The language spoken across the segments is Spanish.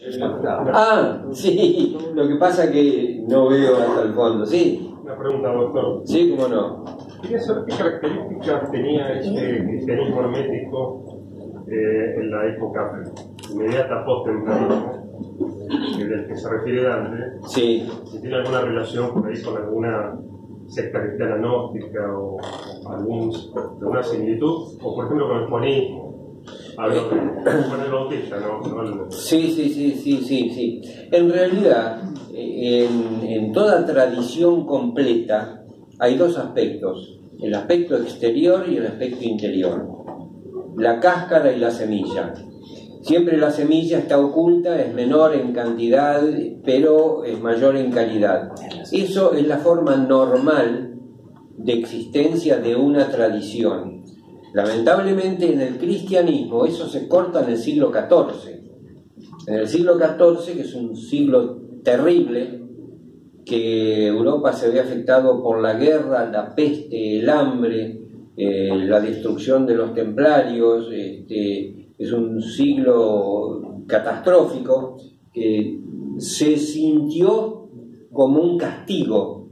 Ah, sí, lo que pasa es que no veo hasta el fondo, sí. Una pregunta, doctor. Sí, cómo no. Quería saber qué características tenía este cristianismo hermético en la época inmediata post-templarismo, del que se refiere Dante. Sí. Si tiene alguna relación por ahí con alguna secta cristiana gnóstica o alguna similitud, o por ejemplo con el juanismo. Hablo de Juan el Bautista, ¿no? Sí. En realidad, en toda tradición completa hay dos aspectos: el aspecto exterior y el aspecto interior, la cáscara y la semilla. Siempre la semilla está oculta, es menor en cantidad, pero es mayor en calidad. Eso es la forma normal de existencia de una tradición. Lamentablemente en el cristianismo eso se corta en el siglo XIV. En el siglo XIV, que es un siglo terrible, que Europa se ve afectado por la guerra, la peste, el hambre, la destrucción de los templarios. Es un siglo catastrófico que se sintió como un castigo,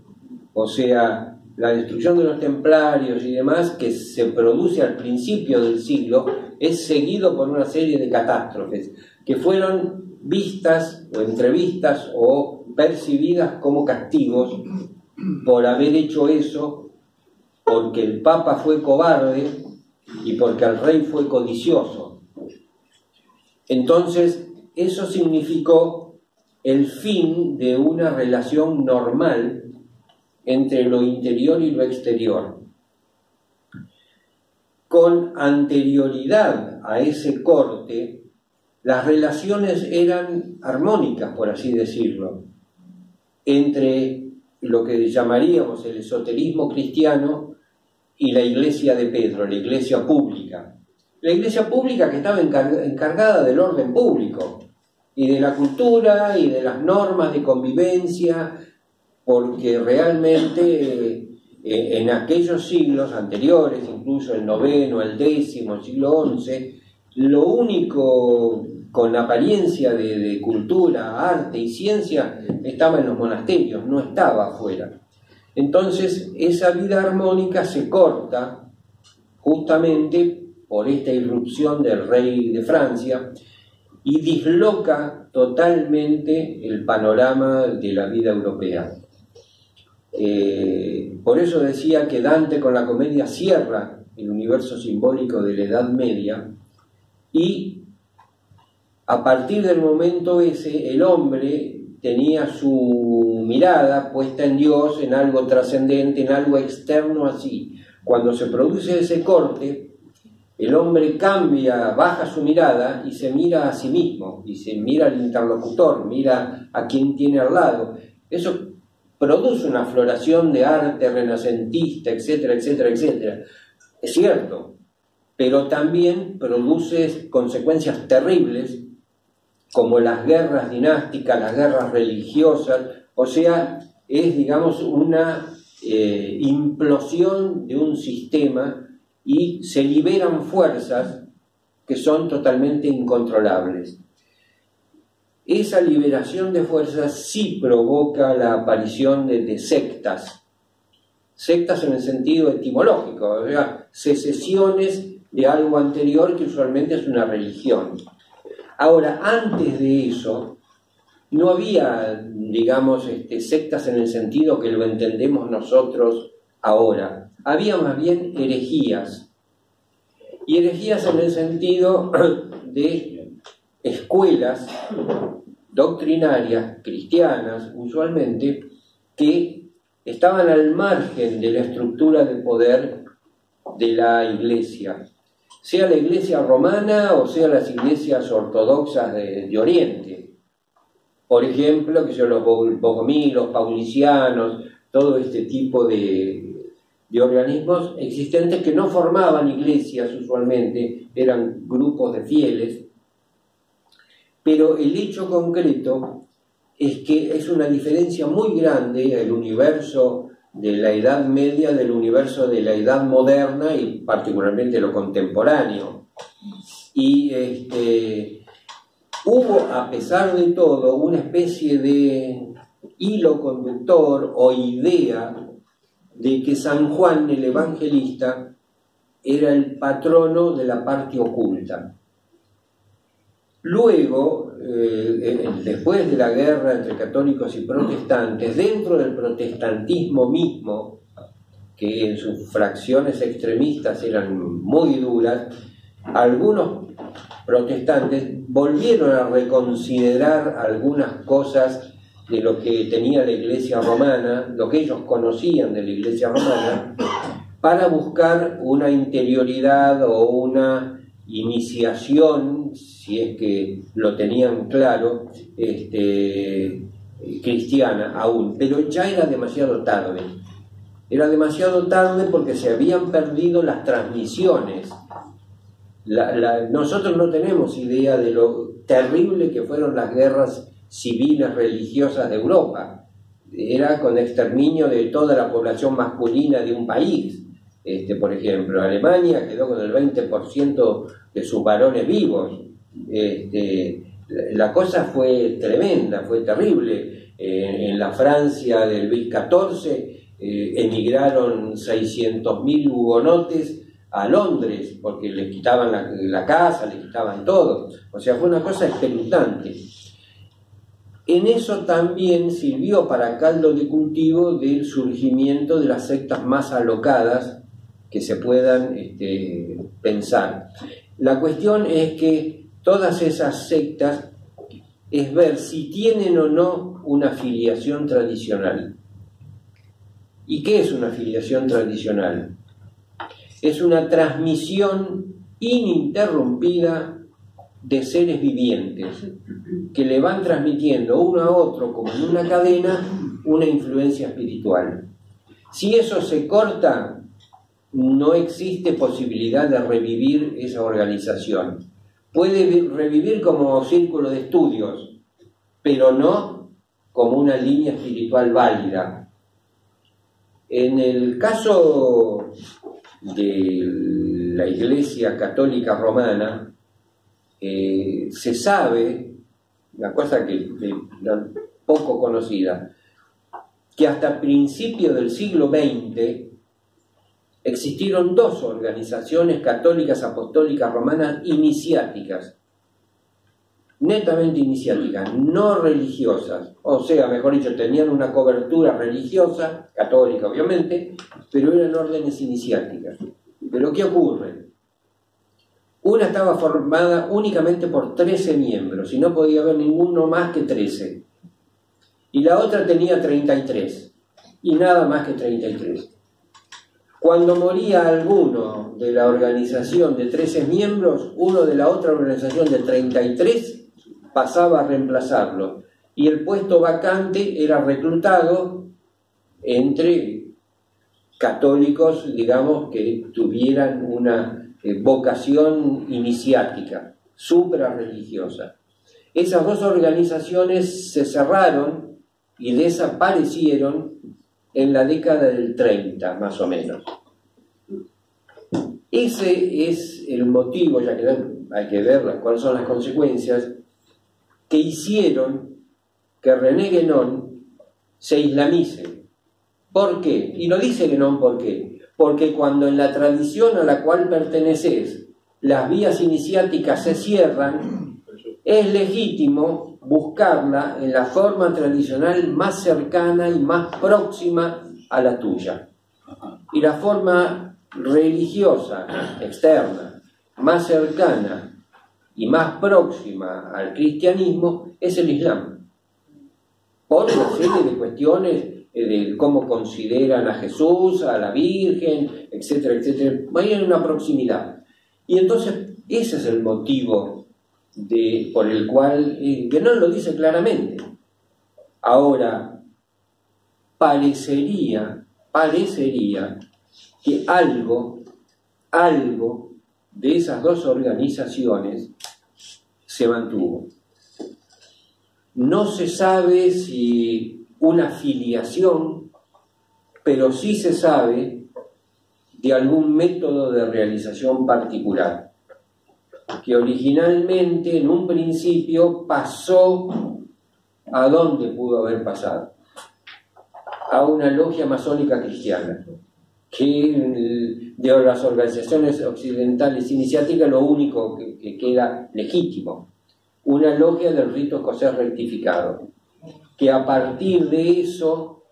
o sea, la destrucción de los templarios y demás, que se produce al principio del siglo, es seguido por una serie de catástrofes que fueron vistas o entrevistas o percibidas como castigos por haber hecho eso, porque el Papa fue cobarde y porque el rey fue codicioso. Entonces, eso significó el fin de una relación normal entre lo interior y lo exterior. Con anterioridad a ese corte, las relaciones eran armónicas, por así decirlo, entre lo que llamaríamos el esoterismo cristiano y la iglesia de Pedro, la iglesia pública. La iglesia pública que estaba encargada del orden público y de la cultura y de las normas de convivencia, porque realmente en aquellos siglos anteriores, incluso el noveno, el décimo, el siglo XI, lo único con apariencia de cultura, arte y ciencia estaba en los monasterios, no estaba afuera. Entonces esa vida armónica se corta justamente por esta irrupción del rey de Francia y disloca totalmente el panorama de la vida europea. Por eso decía que Dante con la comedia cierra el universo simbólico de la Edad Media, y a partir del momento ese el hombre tenía su mirada puesta en Dios, en algo trascendente, en algo externo así. Cuando se produce ese corte, el hombre cambia, baja su mirada y se mira a sí mismo, y se mira al interlocutor, mira a quien tiene al lado. Eso produce una floración de arte renacentista, etcétera, etcétera, etcétera. Es cierto, pero también produce consecuencias terribles, como las guerras dinásticas, las guerras religiosas. O sea, es, digamos, una implosión de un sistema, y se liberan fuerzas que son totalmente incontrolables. Esa liberación de fuerzas sí provoca la aparición de sectas. Sectas en el sentido etimológico, o sea, secesiones de algo anterior que usualmente es una religión. Ahora, antes de eso, no había, digamos, sectas en el sentido que lo entendemos nosotros ahora. Había más bien herejías. Y herejías en el sentido de escuelas doctrinarias cristianas, usualmente, que estaban al margen de la estructura de poder de la iglesia, sea la iglesia romana o sea las iglesias ortodoxas de Oriente. Por ejemplo, que son los bogomilos, paulicianos, todo este tipo de organismos existentes que no formaban iglesias usualmente, eran grupos de fieles. Pero el hecho concreto es que es una diferencia muy grande el universo de la Edad Media del universo de la Edad Moderna, y particularmente lo contemporáneo. Y hubo, a pesar de todo, una especie de hilo conductor o idea de que San Juan el Evangelista era el patrono de la parte oculta. Luego, después de la guerra entre católicos y protestantes, dentro del protestantismo mismo, que en sus fracciones extremistas eran muy duras, algunos protestantes volvieron a reconsiderar algunas cosas de lo que tenía la Iglesia romana, lo que ellos conocían de la Iglesia romana, para buscar una interioridad o una iniciación, si es que lo tenían claro, cristiana aún, pero ya era demasiado tarde. Era demasiado tarde porque se habían perdido las transmisiones. Nosotros no tenemos idea de lo terrible que fueron las guerras civiles religiosas de Europa. Era con exterminio de toda la población masculina de un país. Por ejemplo, Alemania quedó con el 20% de sus varones vivos. La cosa fue tremenda, fue terrible. En la Francia del Luis XIV emigraron 600.000 hugonotes a Londres porque les quitaban la casa, les quitaban todo. O sea, fue una cosa espeluznante. En eso también sirvió para caldo de cultivo del surgimiento de las sectas más alocadas que se puedan pensar. La cuestión es que todas esas sectas es ver si tienen o no una filiación tradicional. ¿Y qué es una filiación tradicional? Es una transmisión ininterrumpida de seres vivientes que le van transmitiendo uno a otro, como en una cadena, una influencia espiritual. Si eso se corta, no existe posibilidad de revivir esa organización. Puede revivir como círculo de estudios, pero no como una línea espiritual válida. En el caso de la Iglesia Católica Romana, se sabe, una cosa que poco conocida, que hasta principios del siglo XX existieron dos organizaciones católicas apostólicas romanas iniciáticas, netamente iniciáticas, no religiosas, o sea, mejor dicho, tenían una cobertura religiosa, católica obviamente, pero eran órdenes iniciáticas. ¿Pero qué ocurre? Una estaba formada únicamente por 13 miembros, y no podía haber ninguno más que 13. Y la otra tenía 33, y nada más que 33. Cuando moría alguno de la organización de 13 miembros, uno de la otra organización de 33 pasaba a reemplazarlo, y el puesto vacante era reclutado entre católicos, digamos, que tuvieran una vocación iniciática, suprarreligiosa. Esas dos organizaciones se cerraron y desaparecieron en la década del 30, más o menos. Ese es el motivo, ya que hay que ver cuáles son las consecuencias, que hicieron que René Guénon se islamice. ¿Por qué? Y lo dice Guénon, ¿por qué? Porque cuando en la tradición a la cual perteneces las vías iniciáticas se cierran, es legítimo buscarla en la forma tradicional más cercana y más próxima a la tuya. Y la forma religiosa, externa, más cercana y más próxima al cristianismo es el Islam. Por una serie de cuestiones de cómo consideran a Jesús, a la Virgen, etcétera, etcétera. Hay una proximidad. Y entonces ese es el motivo por el cual Guénon lo dice claramente. Ahora, parecería que algo de esas dos organizaciones se mantuvo. No se sabe si una filiación, pero sí se sabe de algún método de realización particular, que originalmente, en un principio, pasó ¿a dónde pudo haber pasado? A una logia masónica cristiana, que de las organizaciones occidentales iniciáticas lo único que queda legítimo, una logia del rito escocés rectificado, que a partir de eso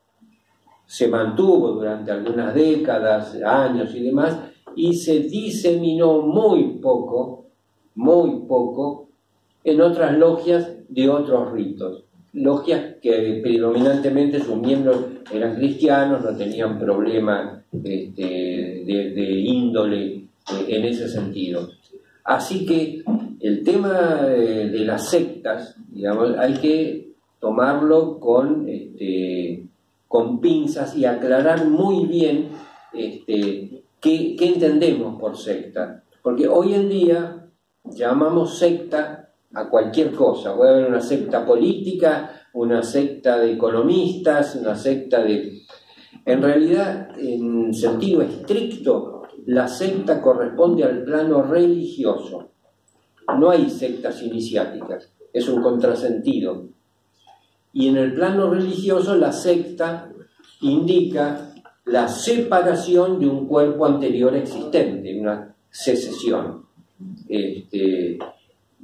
se mantuvo durante algunas décadas, años y demás, y se diseminó muy poco en otras logias de otros ritos. Logias que predominantemente sus miembros eran cristianos, no tenían problema de índole en ese sentido. Así que el tema de las sectas, digamos, hay que tomarlo con pinzas y aclarar muy bien qué entendemos por secta. Porque hoy en día llamamos secta a cualquier cosa. Puede haber una secta política, una secta de economistas, una secta de... En realidad, en sentido estricto, la secta corresponde al plano religioso. No hay sectas iniciáticas, es un contrasentido. Y en el plano religioso, la secta indica la separación de un cuerpo anterior existente, una secesión.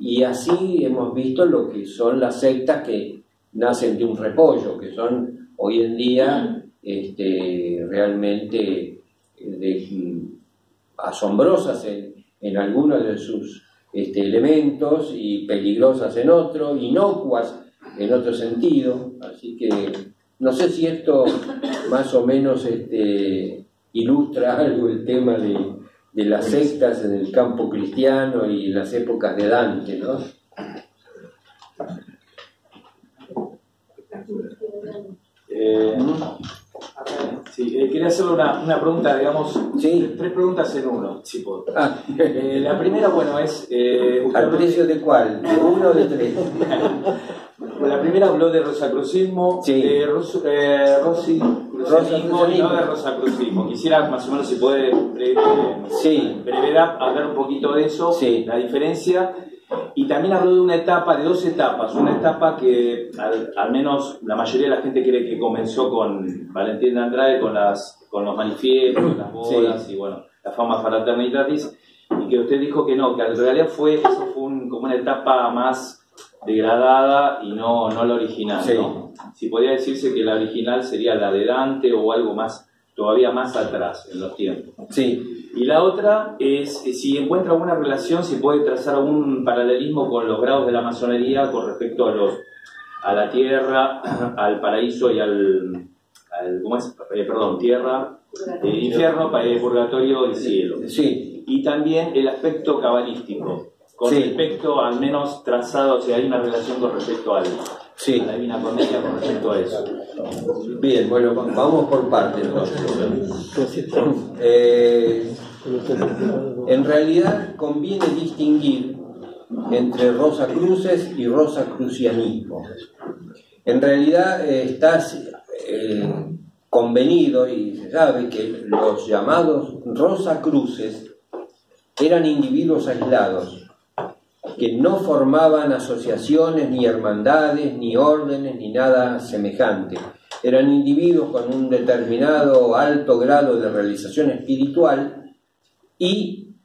Y así hemos visto lo que son las sectas que nacen de un repollo, que son hoy en día realmente asombrosas en algunos de sus elementos y peligrosas en otro, inocuas en otro sentido. Así que no sé si esto más o menos ilustra algo el tema de las sectas en el campo cristiano y en las épocas de Dante, ¿no? Sí, quería hacerle una pregunta, digamos, sí. 3 preguntas en uno, si puedo. La primera, bueno, es... ¿al precio de cuál? ¿De 1 o de 3? La primera habló de rosacrucismo, sí. de rosacrucismo y no de rosacrucismo. Quisiera más o menos, si puede, brevedad, hablar un poquito de eso, sí. La diferencia. Y también habló de una etapa, de 2 etapas. Una etapa que al menos la mayoría de la gente cree que comenzó con Valentín de Andrade, con los manifiestos, las bodas, sí. Y bueno, la fama fraternitatis, y que usted dijo que no, que en realidad eso fue como una etapa más degradada y no la original, sí. ¿No? Si podría decirse que la original sería la de Dante o algo más, todavía más atrás en los tiempos. Sí. Y la otra es si encuentra alguna relación, si puede trazar algún paralelismo con los grados de la masonería con respecto a la tierra, al paraíso y ¿cómo es? Tierra, infierno, purgatorio y cielo. Sí. Y también el aspecto cabalístico, con respecto al menos trazado, o sea, hay una relación con respecto a la Divina Comedia con respecto a eso. Bien, bueno, vamos por partes entonces. En realidad conviene distinguir entre rosacruces y rosacrucianismo. En realidad está convenido y se sabe que los llamados rosacruces eran individuos aislados, que no formaban asociaciones, ni hermandades, ni órdenes, ni nada semejante. Eran individuos con un determinado alto grado de realización espiritual y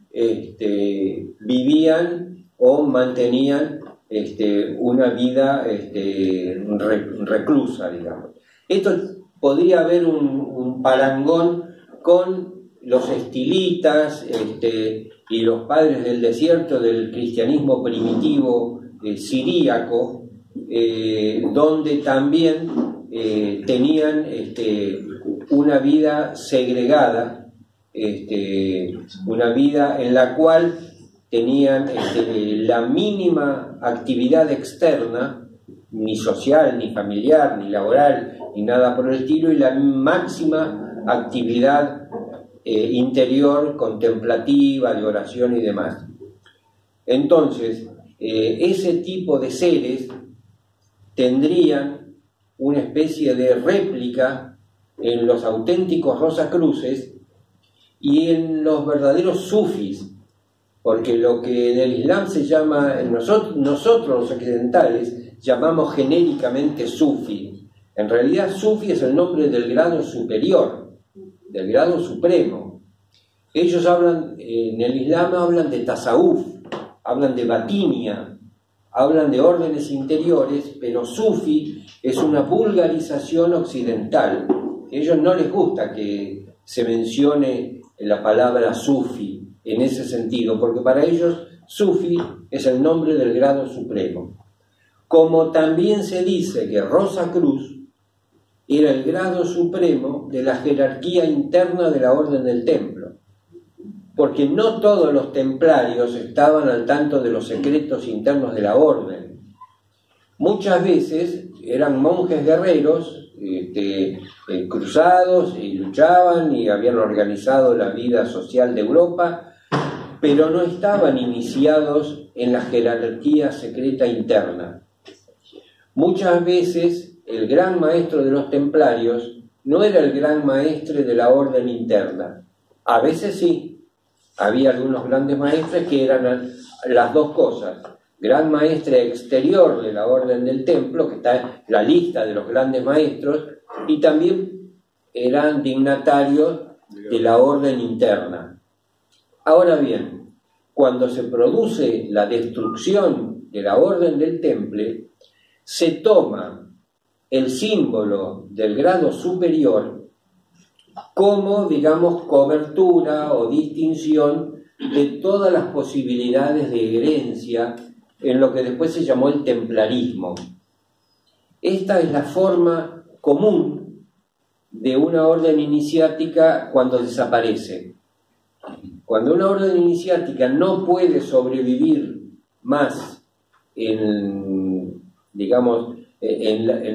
vivían o mantenían una vida reclusa, digamos. Esto podría haber un parangón con los estilitas y los padres del desierto del cristianismo primitivo siríaco, donde también tenían una vida segregada, una vida en la cual tenían la mínima actividad externa, ni social, ni familiar, ni laboral, ni nada por el estilo, y la máxima actividad interior, contemplativa, de oración y demás. Entonces, ese tipo de seres tendrían una especie de réplica en los auténticos rosacruces y en los verdaderos sufis, porque lo que en el Islam se llama, nosotros los occidentales llamamos genéricamente sufi. En realidad sufi es el nombre del grado superior, del grado supremo. Ellos hablan, en el Islam hablan de tasawuf, hablan de batinia, hablan de órdenes interiores, pero sufi es una vulgarización occidental. A ellos no les gusta que se mencione la palabra sufi en ese sentido, porque para ellos sufi es el nombre del grado supremo. Como también se dice que Rosa Cruz era el grado supremo de la jerarquía interna de la Orden del Templo, porque no todos los templarios estaban al tanto de los secretos internos de la Orden. Muchas veces eran monjes guerreros, cruzados, y luchaban y habían organizado la vida social de Europa, pero no estaban iniciados en la jerarquía secreta interna. Muchas veces el gran maestro de los templarios no era el gran maestre de la orden interna. A veces sí, había algunos grandes maestres que eran las dos cosas: gran maestre exterior de la orden del templo, que está en la lista de los grandes maestros, y también eran dignatarios de la orden interna. Ahora bien, cuando se produce la destrucción de la orden del temple, se toma el símbolo del grado superior como, digamos, cobertura o distinción de todas las posibilidades de herencia en lo que después se llamó el templarismo. Esta es la forma común de una orden iniciática cuando desaparece. Cuando una orden iniciática no puede sobrevivir más en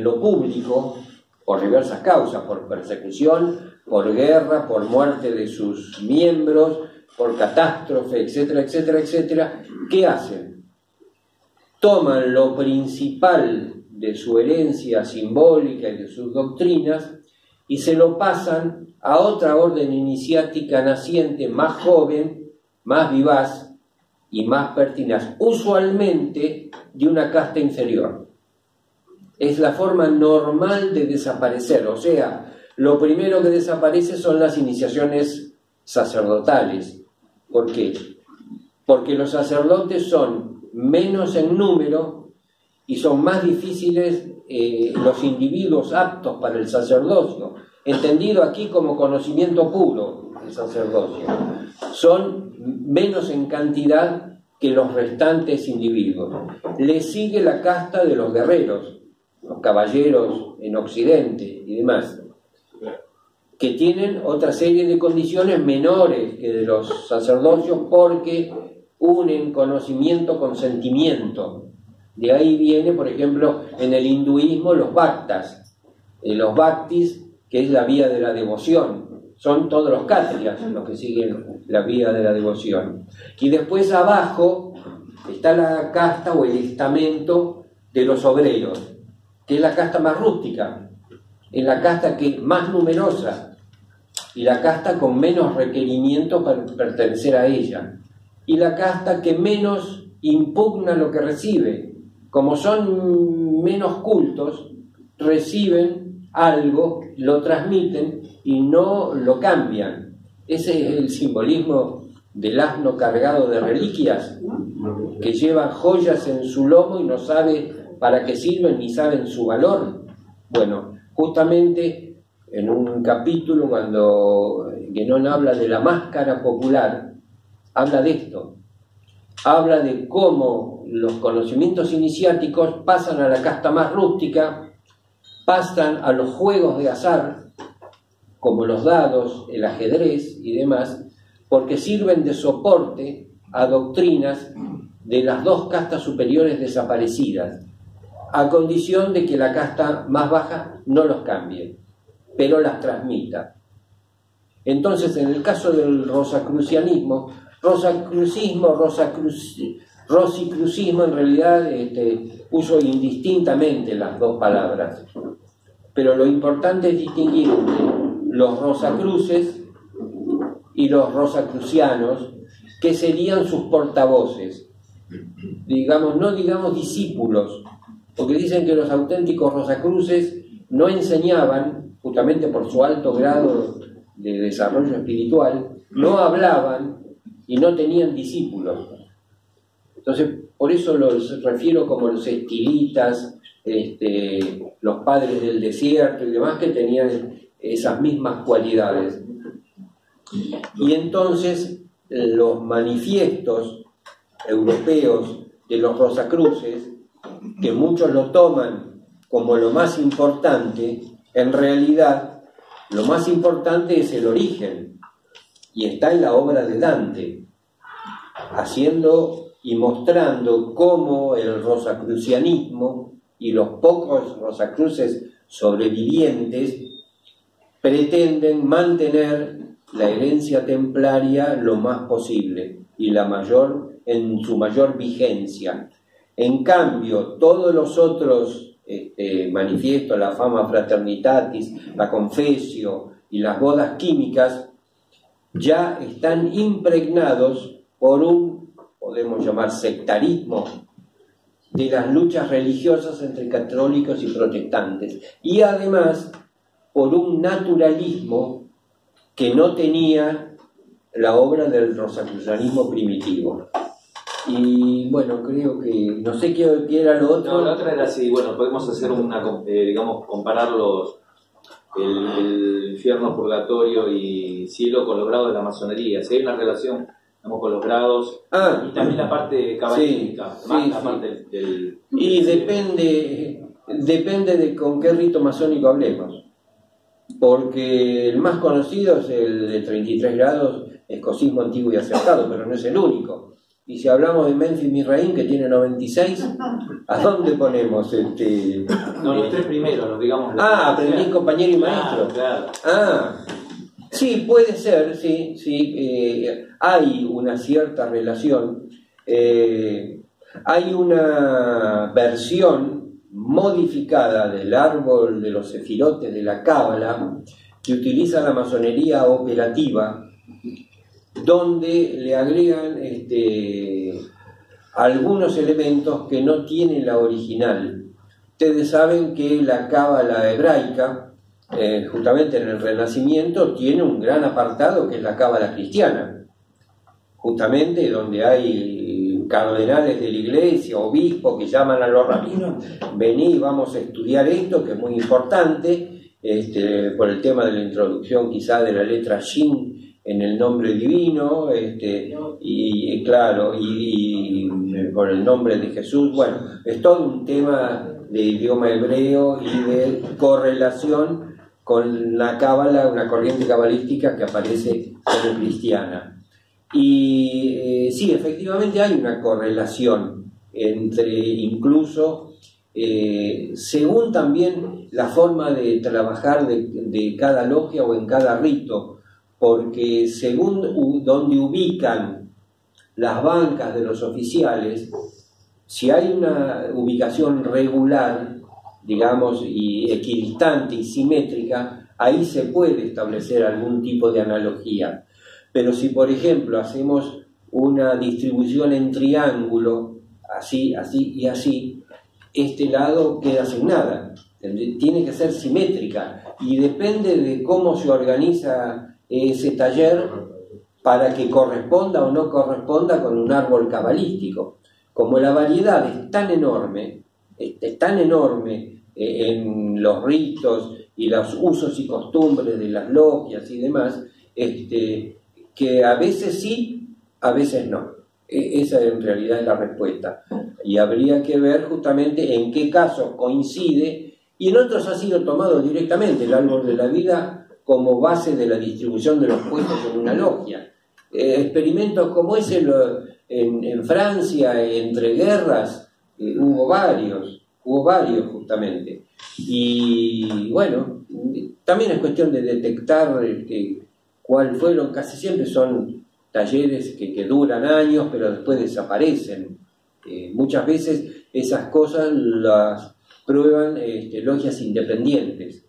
lo público, por diversas causas, por persecución, por guerra, por muerte de sus miembros, por catástrofe, etcétera, etcétera, etcétera, ¿qué hacen? Toman lo principal de su herencia simbólica y de sus doctrinas y se lo pasan a otra orden iniciática naciente, más joven, más vivaz y más pertinaz, usualmente de una casta inferior. Es la forma normal de desaparecer, o sea, lo primero que desaparece son las iniciaciones sacerdotales. ¿Por qué? Porque los sacerdotes son menos en número y son más difíciles los individuos aptos para el sacerdocio, entendido aquí como conocimiento puro del sacerdocio. Son menos en cantidad que los restantes individuos. Le sigue la casta de los guerreros, los caballeros en Occidente y demás, que tienen otra serie de condiciones menores que de los sacerdocios porque unen conocimiento con sentimiento. De ahí viene, por ejemplo, en el hinduismo los bhaktas, los bhaktis, que es la vía de la devoción. Son todos los kshatriyas los que siguen la vía de la devoción. Y después abajo está la casta o el estamento de los obreros, que es la casta más rústica, es la casta que más numerosa y la casta con menos requerimientos para pertenecer a ella, y la casta que menos impugna lo que recibe. Como son menos cultos, reciben algo, lo transmiten y no lo cambian. Ese es el simbolismo del asno cargado de reliquias, que lleva joyas en su lomo y no sabe para qué sirven ni saben su valor. Bueno, justamente en un capítulo cuando Guénon habla de la máscara popular, habla de esto. Habla de cómo los conocimientos iniciáticos pasan a la casta más rústica, pasan a los juegos de azar, como los dados, el ajedrez y demás, porque sirven de soporte a doctrinas de las dos castas superiores desaparecidas, a condición de que la casta más baja no los cambie, pero las transmita. Entonces, en el caso del rosacrucianismo, rosicrucismo en realidad uso indistintamente las dos palabras, pero lo importante es distinguir entre los rosacruces y los rosacrucianos, que serían sus portavoces. Digamos, no digamos discípulos, porque dicen que los auténticos rosacruces no enseñaban, justamente por su alto grado de desarrollo espiritual, no hablaban y no tenían discípulos. Entonces, por eso los refiero como los estilitas, los padres del desierto y demás, que tenían esas mismas cualidades. Y entonces los manifiestos europeos de los Rosacruces, que muchos lo toman como lo más importante, en realidad lo más importante es el origen, y está en la obra de Dante, haciendo y mostrando cómo el rosacrucianismo y los pocos rosacruces sobrevivientes pretenden mantener la herencia templaria lo más posible y en su mayor vigencia. En cambio, todos los otros manifiestos, la Fama Fraternitatis, la Confessio y las bodas químicas, ya están impregnados por un, podemos llamar, sectarismo de las luchas religiosas entre católicos y protestantes, y además por un naturalismo que no tenía la obra del rosacrucianismo primitivo. Y bueno, creo que, no sé qué era lo otro. No, la otra era así, bueno, podemos hacer digamos, comparar el infierno, purgatorio y cielo con los grados de la masonería. Si hay una relación, digamos, con los grados, y también la parte cabalística, la parte del... Y depende de con qué rito masónico hablemos, porque el más conocido es el de 33 grados, escocismo antiguo y acertado, pero no es el único. Y si hablamos de Menfis Misraim, que tiene 96, ¿a dónde ponemos? No, los tres primeros, digamos. Aprendiz, compañero y maestro. Claro. Sí, puede ser, sí. Hay una cierta relación. Hay una versión modificada del árbol de los sefirotes de la Cábala que utiliza la masonería operativa, donde le agregan algunos elementos que no tiene la original. Ustedes saben que la Cábala hebraica, justamente en el Renacimiento, tiene un gran apartado que es la Cábala cristiana, justamente donde hay cardenales de la iglesia, obispos que llaman a los rabinos: vení, vamos a estudiar esto, que es muy importante, por el tema de la introducción quizá de la letra Shin en el nombre divino, y claro, y por el nombre de Jesús. Bueno, es todo un tema de idioma hebreo y de correlación con la Cábala, una corriente cabalística que aparece como cristiana. Y sí, efectivamente hay una correlación entre, incluso, según también la forma de trabajar de cada logia o en cada rito, porque según donde ubican las bancas de los oficiales, si hay una ubicación regular, digamos, y equidistante y simétrica, ahí se puede establecer algún tipo de analogía. Pero si, por ejemplo, hacemos una distribución en triángulo, así, así y así, este lado queda sin nada. Tiene que ser simétrica y depende de cómo se organiza ese taller para que corresponda o no corresponda con un árbol cabalístico. Como la variedad es tan enorme en los ritos y los usos y costumbres de las logias y demás, que a veces sí, a veces no. Esa en realidad es la respuesta. Y habría que ver justamente en qué casos coincide, y en otros ha sido tomado directamente el árbol de la vida como base de la distribución de los puestos en una logia. Experimentos como ese en Francia, entre guerras, hubo varios justamente. Y bueno, también es cuestión de detectar cuál fueron. Casi siempre son talleres que duran años, pero después desaparecen. Muchas veces esas cosas las prueban logias independientes,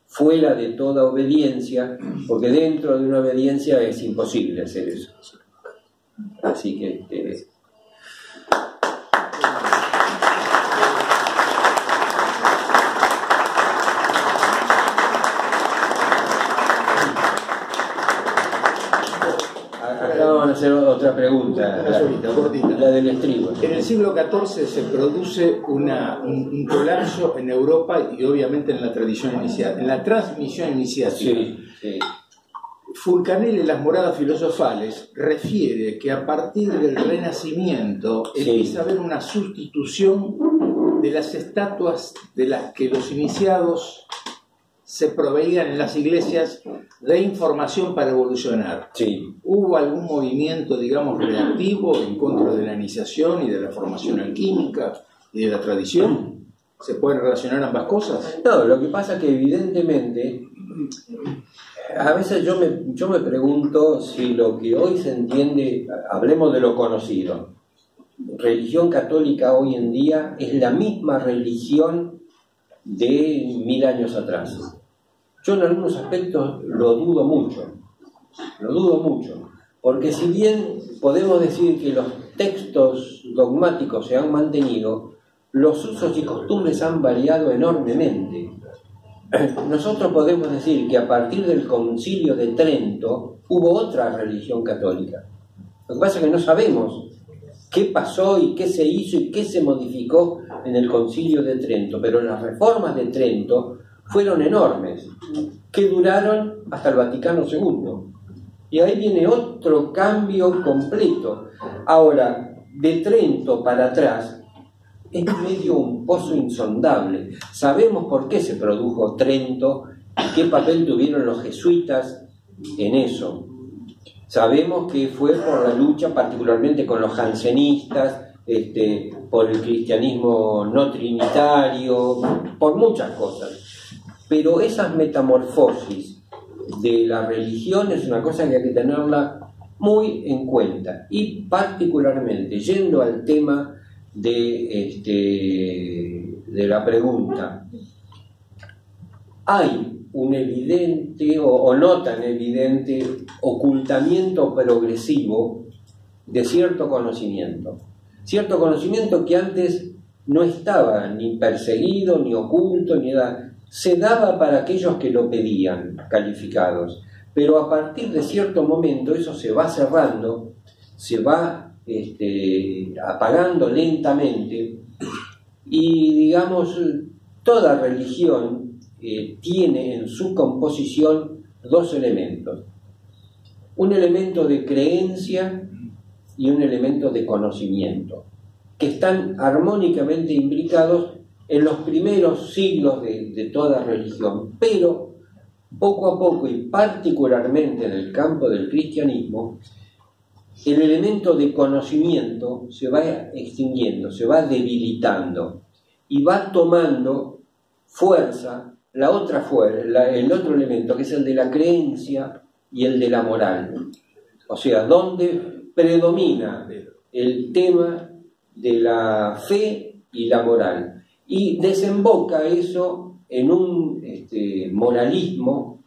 fuera de toda obediencia, porque dentro de una obediencia es imposible hacer eso. Así que acá vamos a hacer otra pregunta, la del estribo. En el siglo XIV se produce un colapso en Europa y obviamente en la tradición inicial, en la transmisión iniciática. Sí, sí. Fulcanelli en las Moradas Filosofales refiere que a partir del Renacimiento empieza a haber una sustitución de las estatuas de las que los iniciados se proveían en las iglesias de información para evolucionar. Sí. ¿Hubo algún movimiento, digamos, reactivo en contra de la iniciación y de la formación alquímica y de la tradición? ¿Se pueden relacionar ambas cosas? No, lo que pasa es que evidentemente, a veces yo me pregunto si lo que hoy se entiende, hablemos de lo conocido, religión católica hoy en día es la misma religión de 1000 años atrás. Yo en algunos aspectos lo dudo mucho, porque si bien podemos decir que los textos dogmáticos se han mantenido, los usos y costumbres han variado enormemente. Nosotros podemos decir que a partir del Concilio de Trento hubo otra religión católica. Lo que pasa es que no sabemos qué pasó y qué se hizo y qué se modificó en el Concilio de Trento, pero las reformas de Trento fueron enormes, que duraron hasta el Vaticano II. Y ahí viene otro cambio completo. Ahora, de Trento para atrás, es medio un pozo insondable. Sabemos por qué se produjo Trento y qué papel tuvieron los jesuitas en eso. Sabemos que fue por la lucha particularmente con los jansenistas, por el cristianismo no trinitario, por muchas cosas. Pero esas metamorfosis de la religión es una cosa que hay que tenerla muy en cuenta. Y particularmente, yendo al tema de la pregunta, hay un evidente o no tan evidente ocultamiento progresivo de cierto conocimiento que antes no estaba ni perseguido, ni oculto, ni nada. Se daba para aquellos que lo pedían, calificados, pero a partir de cierto momento eso se va cerrando, se va apagando lentamente, y digamos, toda religión tiene en su composición dos elementos: un elemento de creencia y un elemento de conocimiento, que están armónicamente imbricados en los primeros siglos de toda religión, pero poco a poco, y particularmente en el campo del cristianismo, el elemento de conocimiento se va extinguiendo, se va debilitando y va tomando fuerza el otro elemento, que es el de la creencia y el de la moral. O sea, donde predomina el tema de la fe y la moral. Y desemboca eso en un moralismo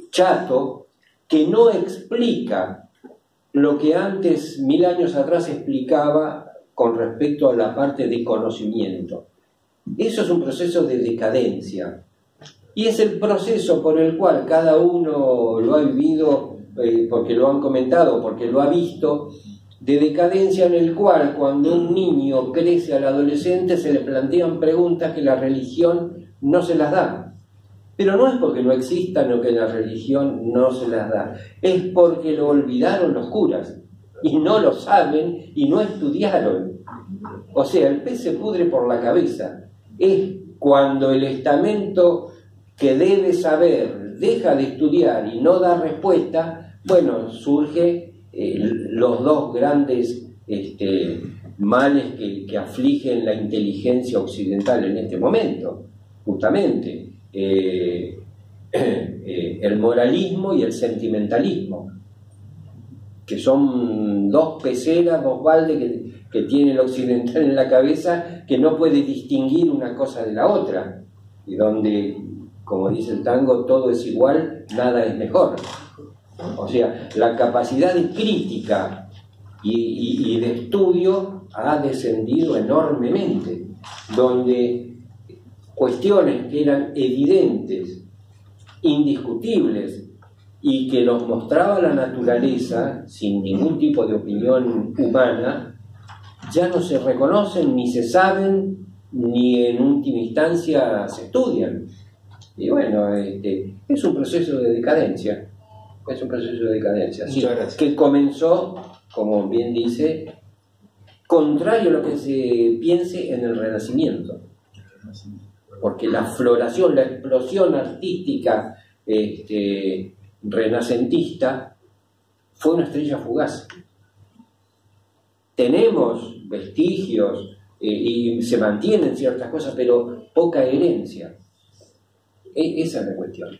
chato, que no explica lo que antes, 1000 años atrás, explicaba con respecto a la parte de conocimiento. Eso es un proceso de decadencia. Y es el proceso por el cual cada uno lo ha vivido, porque lo han comentado, porque lo ha visto, de decadencia, en el cual cuando un niño crece al adolescente se le plantean preguntas que la religión no se las da. Pero no es porque no existan o que la religión no se las da, es porque lo olvidaron los curas y no lo saben y no estudiaron. O sea, el pez se pudre por la cabeza. Es cuando el estamento que debe saber deja de estudiar y no da respuesta, bueno, surge los dos grandes males que afligen la inteligencia occidental en este momento, justamente el moralismo y el sentimentalismo, que son dos peceras, dos baldes que tiene el occidental en la cabeza, que no puede distinguir una cosa de la otra, y donde, como dice el tango, todo es igual, nada es mejor. O sea, la capacidad de crítica y de estudio ha descendido enormemente, donde cuestiones que eran evidentes, indiscutibles, y que los mostraba la naturaleza sin ningún tipo de opinión humana, ya no se reconocen, ni se saben, ni en última instancia se estudian. Y bueno, es un proceso de decadencia. Es un proceso de decadencia, sí, que comenzó, como bien dice, contrario a lo que se piense en el Renacimiento. Porque la floración, la explosión artística renacentista fue una estrella fugaz. Tenemos vestigios y se mantienen ciertas cosas, pero poca herencia. Esa es la cuestión.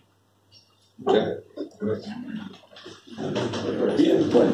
Bien, bueno.